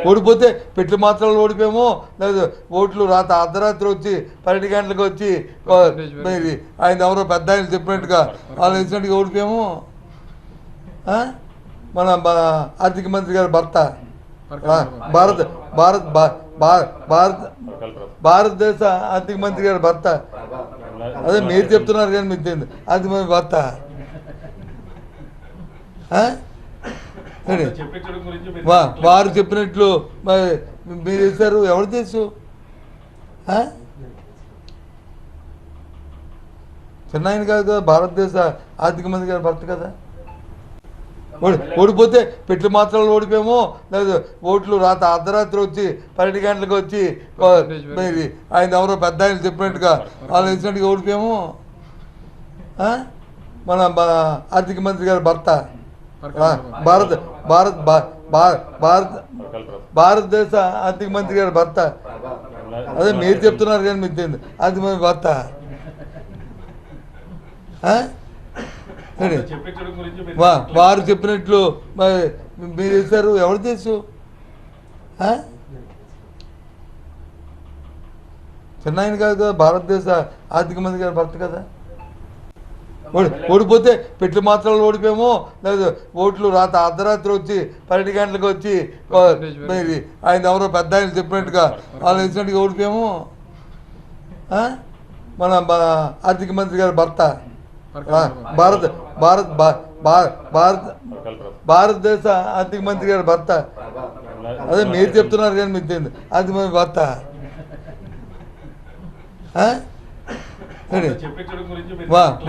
ఓడిపోతే పెట్లు మాత్రాలు ఓడిపోయామో లేదు ఓట్లు రాత అర్ధరాత్రి వచ్చి 12 గంటలకు వచ్చి మరి ఆయన ఎవరో పెద్ద ఆయన చెప్పినట్టుగా వాళ్ళు ఇచ్చినట్టుగా ఓడిపోయాము. మన ఆర్థిక మంత్రి గారి భర్త భారత భారత భారత భారతదేశ ఆర్థిక మంత్రి గారి భర్త అదే మీరు చెప్తున్నారు కానీ మీకు తెలియదు ఆర్థిక మంత్రి భర్త వారు చెప్పినట్లు మరి మీరు చేశారు. ఎవరు తెలుసు? చిన్న కాదు కదా, భారతదేశ ఆర్థిక మంత్రి గారి భర్త కదా. ఓడిపోతే పెట్లు మాత్రాలు ఓడిపోయామో లేదు ఓట్లు రాత అర్ధరాత్రి వచ్చి 12 గంటలకు వచ్చి మరి ఆయన ఎవరో పెద్ద ఆయన చెప్పినట్టుగా వాళ్ళు ఇచ్చినట్టుగా ఓడిపోయాము. మన ఆర్థిక మంత్రి గారి భర్త భారత భారత భారత భారతదేశ ఆర్థిక మంత్రి గారి భర్త అదే మీరు చెప్తున్నారు కానీ మీకు తెలియదు ఆర్థిక మంత్రి భర్త వారు చెప్పినట్లు మరి మీరు చేశారు. ఎవరు తెలుసు? చిన్న కాదు కదా, భారతదేశ ఆర్థిక మంత్రి గారి భర్త కదా. ఓడిపోతే పెట్లు మాత్రాలు ఓడిపోయామో లేదు ఓట్లు రాత అర్ధరాత్రి వచ్చి 12 గంటలకు వచ్చి మరి ఆయన ఎవరో పెద్ద ఆయన చెప్పినట్టుగా వాళ్ళు ఇచ్చినట్టుగా ఓడిపోయాము. మన ఆర్థిక మంత్రి గారి భర్త భారత భారత భారత భారతదేశ ఆర్థిక మంత్రి గారి భర్త అదే మీరు చెప్తున్నారు కానీ మీకు తెలియదు ఆర్థిక మంత్రి భర్త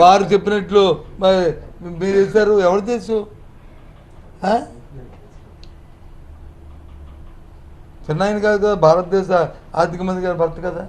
వారు చెప్పినట్లు మరి మీరు చేశారు. ఎవరు తెలుసు? చిన్న కాదు కదా, భారతదేశ ఆర్థిక మంత్రి గారి భర్త కదా.